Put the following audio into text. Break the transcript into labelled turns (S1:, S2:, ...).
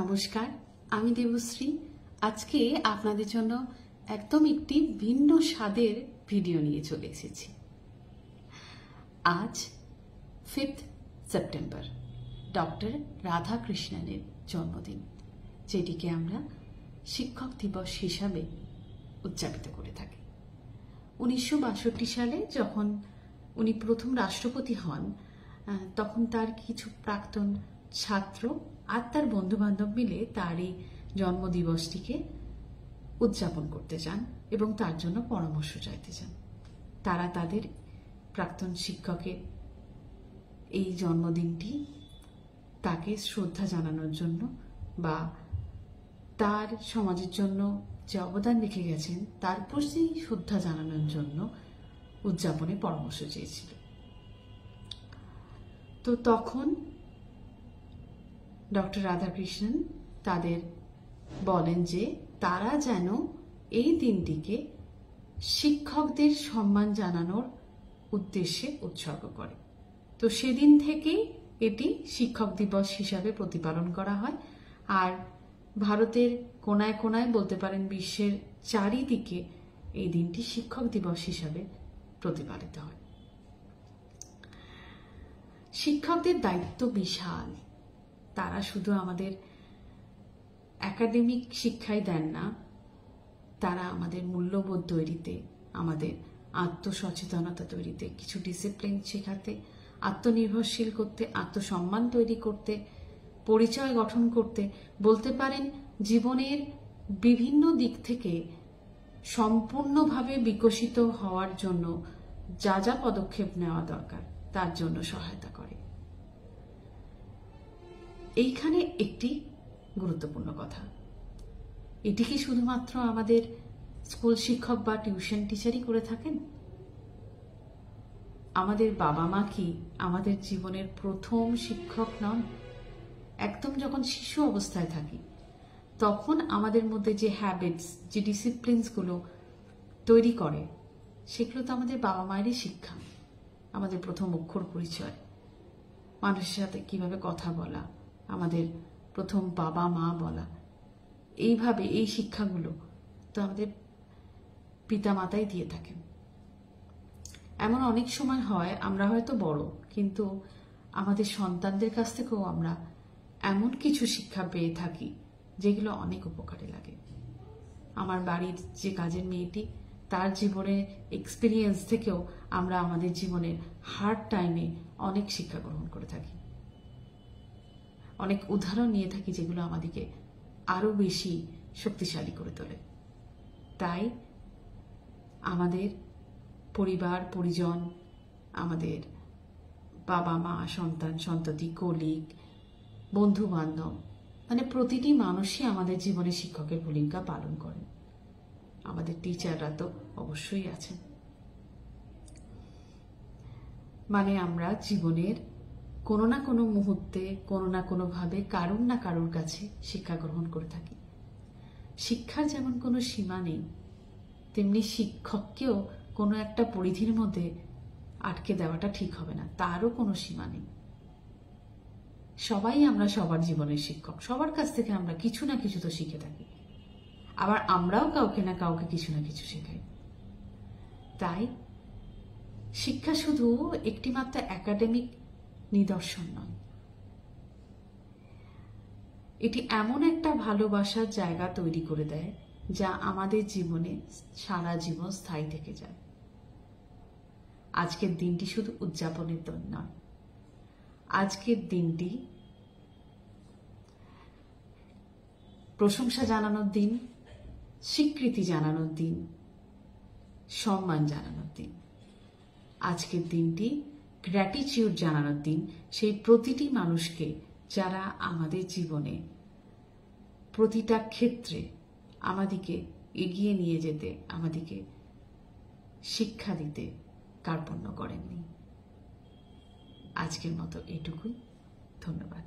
S1: নমস্কার, আমি দেবশ্রী। আজকে আপনাদের জন্য একদম একটি ভিন্ন স্বাদের ভিডিও নিয়ে চলে এসেছি। আজ 5 সেপ্টেম্বর ডক্টর রাধাকৃষ্ণনের জন্মদিন, যেটিকে আমরা শিক্ষক দিবস হিসাবে উদযাপিত করে থাকি। 1962 সালে যখন উনি প্রথম রাষ্ট্রপতি হন, তখন তার কিছু প্রাক্তন ছাত্র আর তার বন্ধু বান্ধব মিলে তার এই জন্মদিবসটিকে উদযাপন করতে চান এবং তার জন্য পরামর্শ চাইতে চান। তারা তাদের প্রাক্তন শিক্ষকের এই জন্মদিনটি তাকে শ্রদ্ধা জানানোর জন্য বা তার সমাজের জন্য যে অবদান রেখে গেছেন তার প্রতি শ্রদ্ধা জানানোর জন্য উদযাপনে পরামর্শ চেয়েছিল। তো তখন ডক্টর রাধাকৃষ্ণন তাদের বলেন যে তারা যেন এই দিনটিকে শিক্ষকদের সম্মান জানানোর উদ্দেশ্যে উৎসর্গ করে। তো সেদিন থেকেই এটি শিক্ষক দিবস হিসাবে প্রতিপালন করা হয়। আর ভারতের কোনায় কোনায়, বলতে পারেন বিশ্বের চারিদিকে, এই দিনটি শিক্ষক দিবস হিসাবে প্রতিপালিত হয়। শিক্ষকদের দায়িত্ব বিশাল। তারা শুধু আমাদের একাডেমিক শিক্ষাই দেন না, তারা আমাদের মূল্যবোধ তৈরিতে, আমাদের আত্মসচেতনতা তৈরিতে, কিছু ডিসিপ্লিন শেখাতে, আত্মনির্ভরশীল করতে, আত্মসম্মান তৈরি করতে, পরিচয় গঠন করতে, বলতে পারেন জীবনের বিভিন্ন দিক থেকে সম্পূর্ণভাবে বিকশিত হওয়ার জন্য যা যা পদক্ষেপ নেওয়া দরকার তার জন্য সহায়তা করে। এইখানে একটি গুরুত্বপূর্ণ কথা, এটি কি শুধুমাত্র আমাদের স্কুল শিক্ষক বা টিউশন টিচারই করে থাকেন? আমাদের বাবা মা কি আমাদের জীবনের প্রথম শিক্ষক নন? একদম যখন শিশু অবস্থায় থাকি তখন আমাদের মধ্যে যে হ্যাবিটস, যে ডিসিপ্লিনসগুলো তৈরি করে, সেগুলো তো আমাদের বাবা মায়েরই শিক্ষা। আমাদের প্রথম অক্ষর পরিচয়, মানুষের সাথে কিভাবে কথা বলা, আমাদের প্রথম বাবা মা বলা, এইভাবে এই শিক্ষাগুলো তো আমাদের পিতামাতাই দিয়ে থাকেন। এমন অনেক সময় হয় আমরা হয়তো বড়, কিন্তু আমাদের সন্তানদের কাছ থেকেও আমরা এমন কিছু শিক্ষা পেয়ে থাকি যেগুলো অনেক উপকারে লাগে। আমার বাড়ির যে কাজের মেয়েটি, তার জীবনের এক্সপিরিয়েন্স থেকেও আমরা আমাদের জীবনের হার্ড টাইমে অনেক শিক্ষা গ্রহণ করে থাকি, অনেক উদাহরণ নিয়ে থাকি যেগুলো আমাদেরকে আরো বেশি শক্তিশালী করে তোলে। তাই আমাদের পরিবার পরিজন, আমাদের বাবা মা, সন্তান সন্ততি, কলিগ, বন্ধু বান্ধব, মানে প্রতিটি মানুষই আমাদের জীবনে শিক্ষকের ভূমিকা পালন করেন। আমাদের টিচাররা তো অবশ্যই আছেন। মানে আমরা জীবনের কোনো না কোনো মুহূর্তে, কোনো না কোনো ভাবে, কারোর না কারোর কাছে শিক্ষা গ্রহণ করে থাকি। শিক্ষার যেমন কোনো সীমা নেই, তেমনি শিক্ষককেও কোনো একটা পরিধির মধ্যে আটকে দেওয়াটা ঠিক হবে না, তারও কোনো সীমা নেই। সবাই আমরা সবার জীবনের শিক্ষক, সবার কাছ থেকে আমরা কিছু না কিছু তো শিখে থাকি, আবার আমরাও কাউকে না কাউকে কিছু না কিছু শেখাই। তাই শিক্ষা শুধু একটি মাত্র একাডেমিক নিদর্শন নয়, এটি এমন একটা ভালোবাসার জায়গা তৈরি করে দেয় যা আমাদের জীবনে সারা জীবন স্থায়ী থেকে যায়। আজকের দিনটি শুধু উদযাপনের দিন নয়, আজকের দিনটি প্রশংসা জানানোর দিন, স্বীকৃতি জানানোর দিন, সম্মান জানানোর দিন। আজকের দিনটি গ্র্যাটিটিউড জানানোর দিন সেই প্রতিটি মানুষকে যারা আমাদের জীবনে প্রতিটা ক্ষেত্রে আমাদেরকে এগিয়ে নিয়ে যেতে, আমাদেরকে শিক্ষা দিতে কার্পণ্য করেননি। আজকের মতো এটুকুই। ধন্যবাদ।